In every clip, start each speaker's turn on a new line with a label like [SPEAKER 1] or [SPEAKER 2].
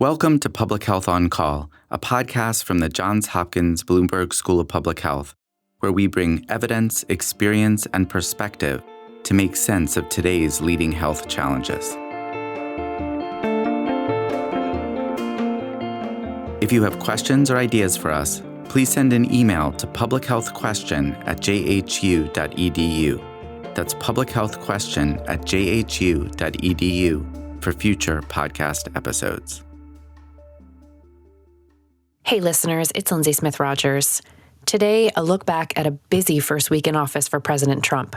[SPEAKER 1] Welcome to Public Health on Call, a podcast from the Johns Hopkins Bloomberg School of Public Health, where we bring evidence, experience, and perspective to make sense of today's leading health challenges. If you have questions or ideas for us, please send an email to publichealthquestion@jhu.edu. That's publichealthquestion@jhu.edu for future podcast episodes.
[SPEAKER 2] Hey listeners, it's Lindsay Smith Rogers. Today, a look back at a busy first week in office for President Trump.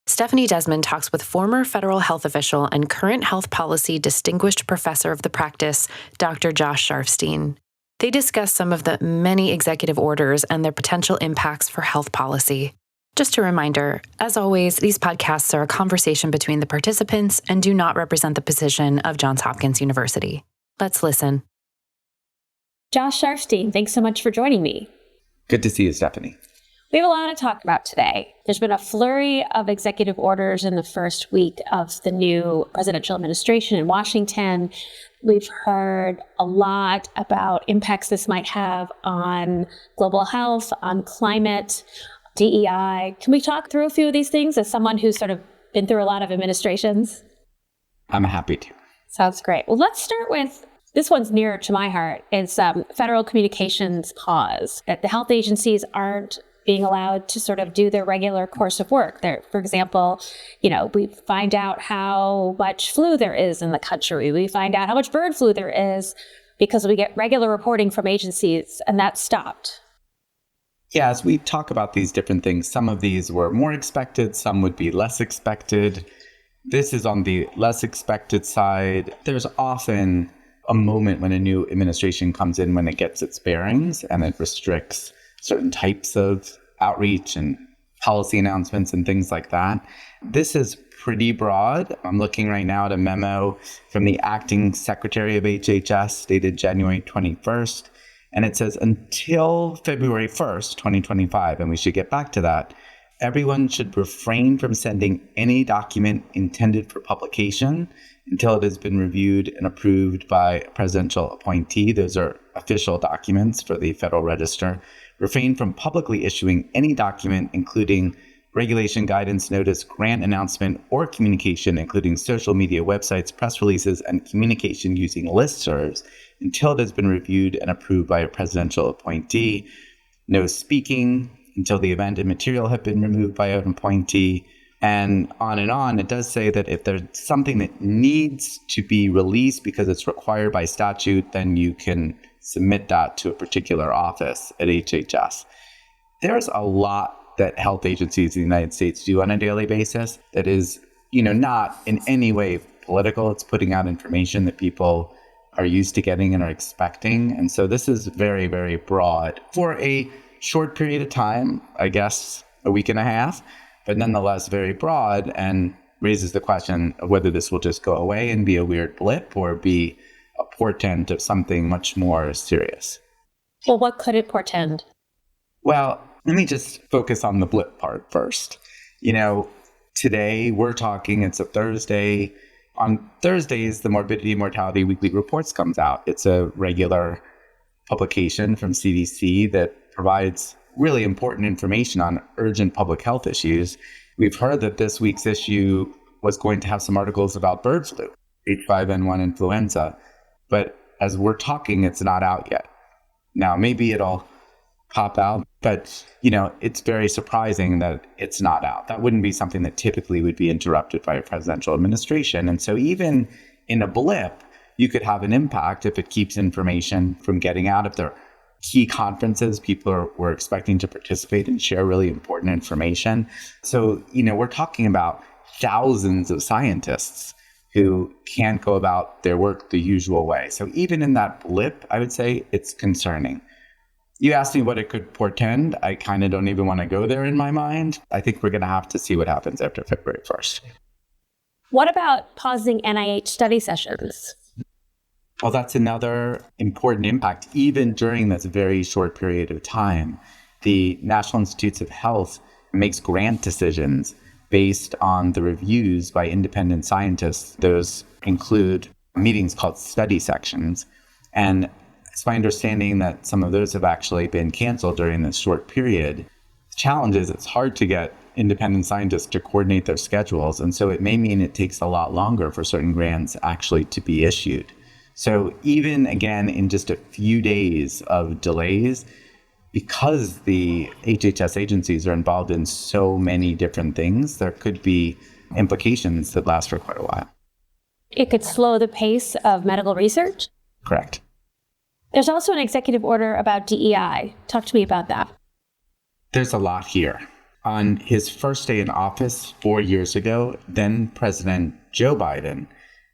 [SPEAKER 2] Stephanie Desmond talks with former federal health official and current health policy distinguished professor of the practice, Dr. Josh Sharfstein. They discuss some of the many executive orders and their potential impacts for health policy. Just a reminder, as always, these podcasts are a conversation between the participants and do not represent the position of Johns Hopkins University. Let's listen.
[SPEAKER 3] Josh Sharfstein, thanks so much for joining me.
[SPEAKER 1] Good to see you, Stephanie.
[SPEAKER 3] We have a lot to talk about today. There's been a flurry of executive orders in the first week of the new presidential administration in Washington. We've heard a lot about impacts this might have on global health, on climate, DEI. Can we talk through a few of these things as someone who's sort of been through a lot of administrations?
[SPEAKER 1] I'm happy to.
[SPEAKER 3] Sounds great. Well, let's start with this one's nearer to my heart. It's federal communications pause. That the health agencies aren't being allowed to sort of do their regular course of work. For example, we find out how much flu there is in the country. We find out how much bird flu there is because we get regular reporting from agencies, and that stopped.
[SPEAKER 4] Yeah, as we talk about these different things, some of these were more expected, some would be less expected. This is on the less expected side. There's often a moment when a new administration comes in when it gets its bearings and it restricts certain types of outreach and policy announcements and things like that. This is pretty broad. I'm looking right now at a memo from the acting secretary of HHS dated January 21st. And it says until February 1st, 2025, and we should get back to that, everyone should refrain from sending any document intended for publication until it has been reviewed and approved by a presidential appointee. Those are official documents for the Federal Register. Refrain from publicly issuing any document, including regulation, guidance, notice, grant announcement, or communication, including social media, websites, press releases, and communication using listservs, until it has been reviewed and approved by a presidential appointee. No speaking until the event and material have been removed by an appointee. And on. It does say that if there's something that needs to be released because it's required by statute, then you can submit that to a particular office at HHS. There's a lot that health agencies in the United States do on a daily basis that is, not in any way political. It's putting out information that people are used to getting and are expecting. And so this is very, very broad for a short period of time, I guess a week and a half, but nonetheless very broad, and raises the question of whether this will just go away and be a weird blip or be a portent of something much more serious.
[SPEAKER 3] Well, what could it portend?
[SPEAKER 4] Well, let me just focus on the blip part first. Today we're talking, it's a Thursday. On Thursdays, the Morbidity and Mortality Weekly Reports comes out. It's a regular publication from CDC that provides really important information on urgent public health issues. We've heard that this week's issue was going to have some articles about bird flu, H5N1 influenza. But as we're talking, it's not out yet. Now, maybe it'll pop out, but, it's very surprising that it's not out. That wouldn't be something that typically would be interrupted by a presidential administration. And so even in a blip, you could have an impact if it keeps information from getting out. If there are key conferences, people were expecting to participate and share really important information. So, we're talking about thousands of scientists who can't go about their work the usual way. So even in that blip, I would say it's concerning. You asked me what it could portend. I kind of don't even want to go there in my mind. I think we're going to have to see what happens after February 1st.
[SPEAKER 3] What about pausing NIH study sessions?
[SPEAKER 4] Well, that's another important impact. Even during this very short period of time, the National Institutes of Health makes grant decisions based on the reviews by independent scientists. Those include meetings called study sections. And it's my understanding that some of those have actually been canceled during this short period. The challenge is it's hard to get independent scientists to coordinate their schedules. And so it may mean it takes a lot longer for certain grants actually to be issued. So even again, in just a few days of delays, because the HHS agencies are involved in so many different things, there could be implications that last for quite a while.
[SPEAKER 3] It could slow the pace of medical research?
[SPEAKER 4] Correct.
[SPEAKER 3] There's also an executive order about DEI. Talk to me about that.
[SPEAKER 4] There's a lot here. On his first day in office 4 years ago, then President Joe Biden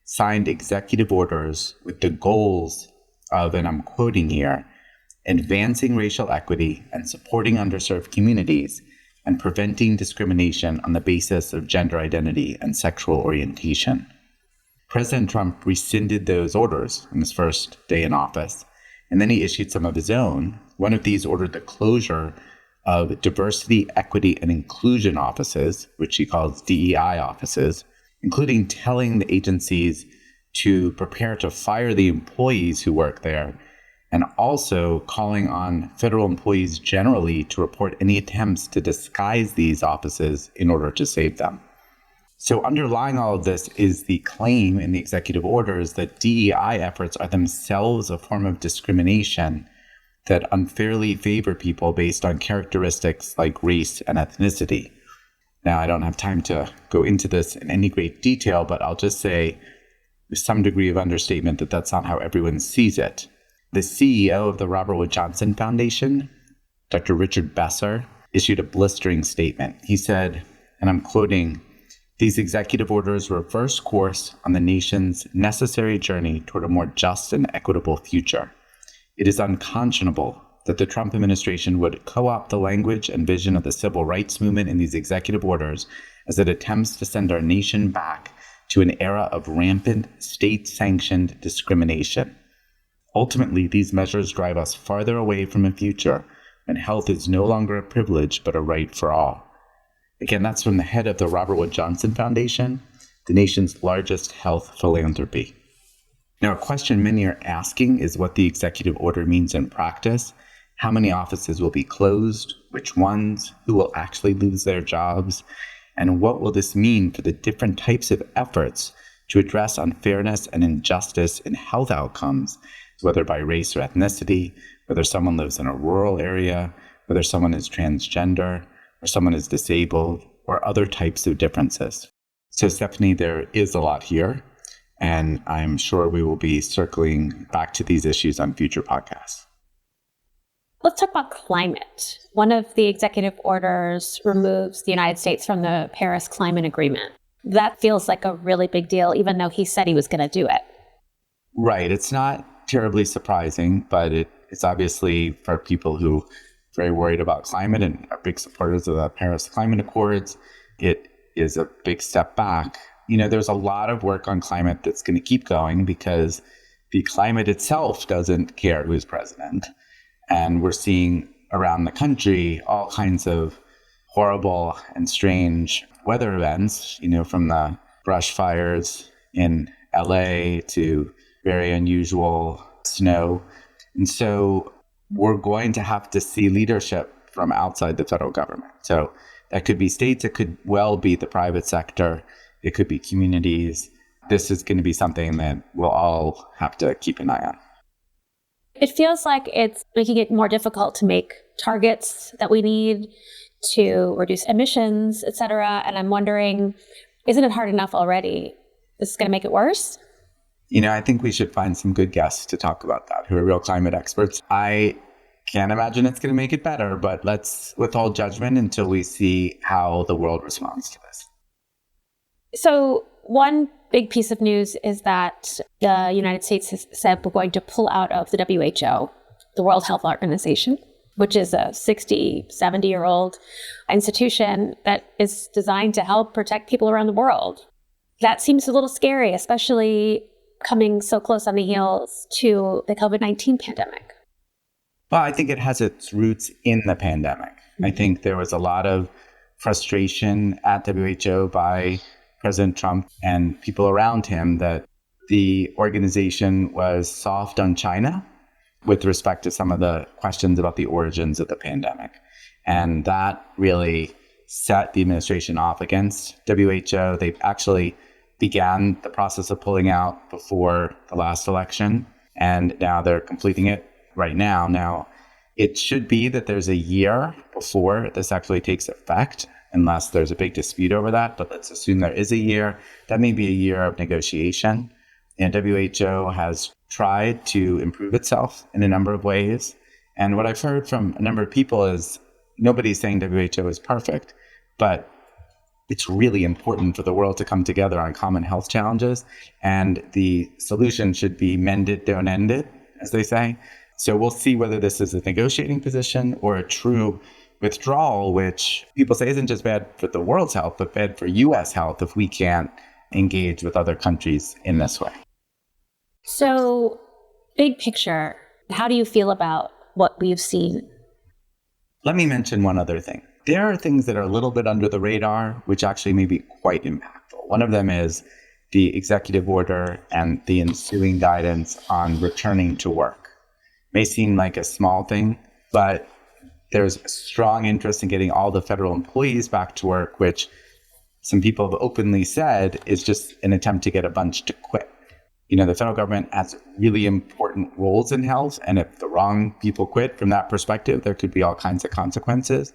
[SPEAKER 4] signed executive orders with the goals of, and I'm quoting here, advancing racial equity and supporting underserved communities and preventing discrimination on the basis of gender identity and sexual orientation. President Trump rescinded those orders on his first day in office, and then he issued some of his own. One of these ordered the closure of diversity, equity, and inclusion offices, which he calls DEI offices, including telling the agencies to prepare to fire the employees who work there, and also calling on federal employees generally to report any attempts to disguise these offices in order to save them. So underlying all of this is the claim in the executive orders that DEI efforts are themselves a form of discrimination that unfairly favor people based on characteristics like race and ethnicity. Now, I don't have time to go into this in any great detail, but I'll just say with some degree of understatement that that's not how everyone sees it. The CEO of the Robert Wood Johnson Foundation, Dr. Richard Besser, issued a blistering statement. He said, and I'm quoting, "These executive orders reverse course on the nation's necessary journey toward a more just and equitable future. It is unconscionable that the Trump administration would co-opt the language and vision of the civil rights movement in these executive orders as it attempts to send our nation back to an era of rampant state-sanctioned discrimination. Ultimately, these measures drive us farther away from a future when health is no longer a privilege but a right for all." Again, that's from the head of the Robert Wood Johnson Foundation, the nation's largest health philanthropy. Now, a question many are asking is what the executive order means in practice. How many offices will be closed? Which ones? Who will actually lose their jobs? And what will this mean for the different types of efforts to address unfairness and injustice in health outcomes, whether by race or ethnicity, whether someone lives in a rural area, whether someone is transgender, or someone is disabled, or other types of differences. So, Stephanie, there is a lot here, and I'm sure we will be circling back to these issues on future podcasts.
[SPEAKER 3] Let's talk about climate. One of the executive orders removes the United States from the Paris Climate Agreement. That feels like a really big deal, even though he said he was going to do it.
[SPEAKER 4] Right. It's not terribly surprising, but it's obviously for people who are very worried about climate and are big supporters of the Paris Climate Accords, it is a big step back. You know, there's a lot of work on climate that's going to keep going because the climate itself doesn't care who's president. And we're seeing around the country all kinds of horrible and strange weather events, you know, from the brush fires in LA to very unusual snow. And so we're going to have to see leadership from outside the federal government. So that could be states, it could well be the private sector, it could be communities. This is going to be something that we'll all have to keep an eye on.
[SPEAKER 3] It feels like it's making it more difficult to make targets that we need to reduce emissions, et cetera. And I'm wondering, isn't it hard enough already? This is going to make it worse?
[SPEAKER 4] You know, I think we should find some good guests to talk about that, who are real climate experts. I can't imagine it's going to make it better, but let's withhold judgment until we see how the world responds to this.
[SPEAKER 3] So one big piece of news is that the United States has said we're going to pull out of the WHO, the World Health Organization, which is a 60, 70-year-old institution that is designed to help protect people around the world. That seems a little scary, especially coming so close on the heels to the COVID-19 pandemic.
[SPEAKER 4] Well, I think it has its roots in the pandemic. I think there was a lot of frustration at WHO by President Trump and people around him that the organization was soft on China with respect to some of the questions about the origins of the pandemic. And that really set the administration off against WHO. They actually began the process of pulling out before the last election, and now they're completing it right now. Now, it should be that there's a year before this actually takes effect, unless there's a big dispute over that, but let's assume there is a year. That may be a year of negotiation. And WHO has tried to improve itself in a number of ways. And what I've heard from a number of people is nobody's saying WHO is perfect, but it's really important for the world to come together on common health challenges. And the solution should be mend it, don't end it, as they say. So we'll see whether this is a negotiating position or a true withdrawal, which people say isn't just bad for the world's health, but bad for U.S. health if we can't engage with other countries in this way.
[SPEAKER 3] So, big picture, how do you feel about what we've seen?
[SPEAKER 4] Let me mention one other thing. There are things that are a little bit under the radar, which actually may be quite impactful. One of them is the executive order and the ensuing guidance on returning to work. May seem like a small thing, but there's a strong interest in getting all the federal employees back to work, which some people have openly said is just an attempt to get a bunch to quit. You know, the federal government has really important roles in health, and if the wrong people quit from that perspective, there could be all kinds of consequences.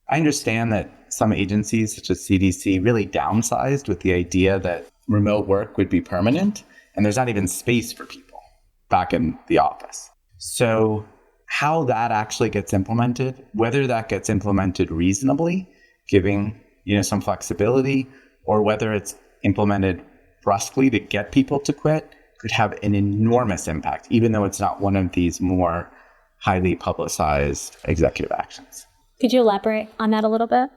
[SPEAKER 4] I understand that some agencies, such as CDC, really downsized with the idea that remote work would be permanent, and there's not even space for people back in the office. So how that actually gets implemented, whether that gets implemented reasonably, giving some flexibility, or whether it's implemented brusquely to get people to quit, could have an enormous impact, even though it's not one of these more highly publicized executive actions.
[SPEAKER 3] Could you elaborate on that a little bit?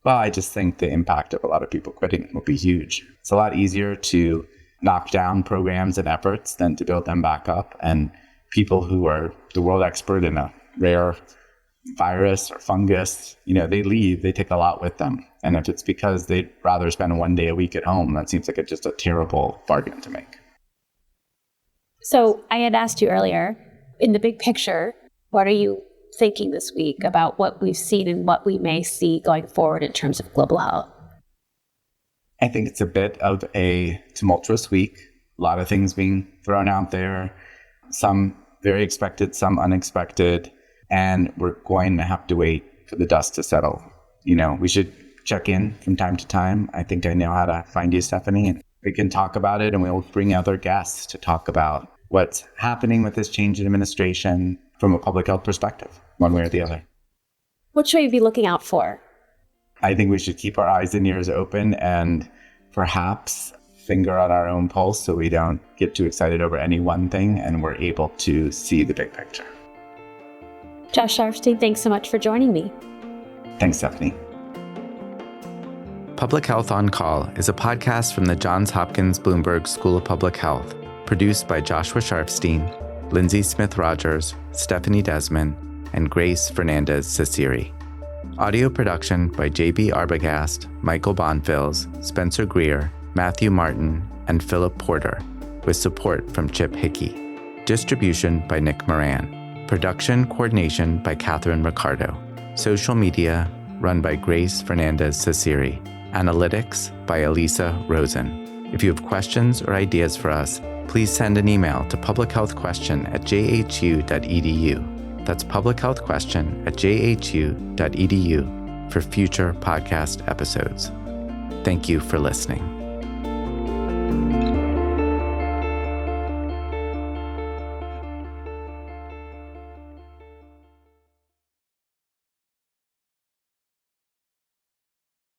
[SPEAKER 4] Well, I just think the impact of a lot of people quitting will be huge. It's a lot easier to knock down programs and efforts than to build them back up. And people who are the world expert in a rare virus or fungus, they leave, they take a lot with them. And if it's because they'd rather spend one day a week at home, that seems like just a terrible bargain to make.
[SPEAKER 3] So I had asked you earlier, in the big picture, what are you thinking this week about what we've seen and what we may see going forward in terms of global health?
[SPEAKER 4] I think it's a bit of a tumultuous week. A lot of things being thrown out there, some very expected, some unexpected, and we're going to have to wait for the dust to settle. We should check in from time to time. I think I know how to find you, Stephanie, and we can talk about it, and we'll bring other guests to talk about what's happening with this change in administration from a public health perspective, one way or the other.
[SPEAKER 3] What should we be looking out for?
[SPEAKER 4] I think we should keep our eyes and ears open and perhaps finger on our own pulse so we don't get too excited over any one thing and we're able to see the big picture.
[SPEAKER 3] Josh Sharfstein, thanks so much for joining me.
[SPEAKER 4] Thanks, Stephanie.
[SPEAKER 1] Public Health on Call is a podcast from the Johns Hopkins Bloomberg School of Public Health, produced by Joshua Sharfstein, Lindsay Smith-Rogers, Stephanie Desmond, and Grace Fernandez-Cesiri. Audio production by J.B. Arbogast, Michael Bonfils, Spencer Greer, Matthew Martin, and Philip Porter, with support from Chip Hickey. Distribution by Nick Moran. Production coordination by Catherine Ricardo. Social media run by Grace Fernandez-Cesiri. Analytics by Elisa Rosen. If you have questions or ideas for us, please send an email to publichealthquestion@jhu.edu. That's publichealthquestion@jhu.edu for future podcast episodes. Thank you for listening.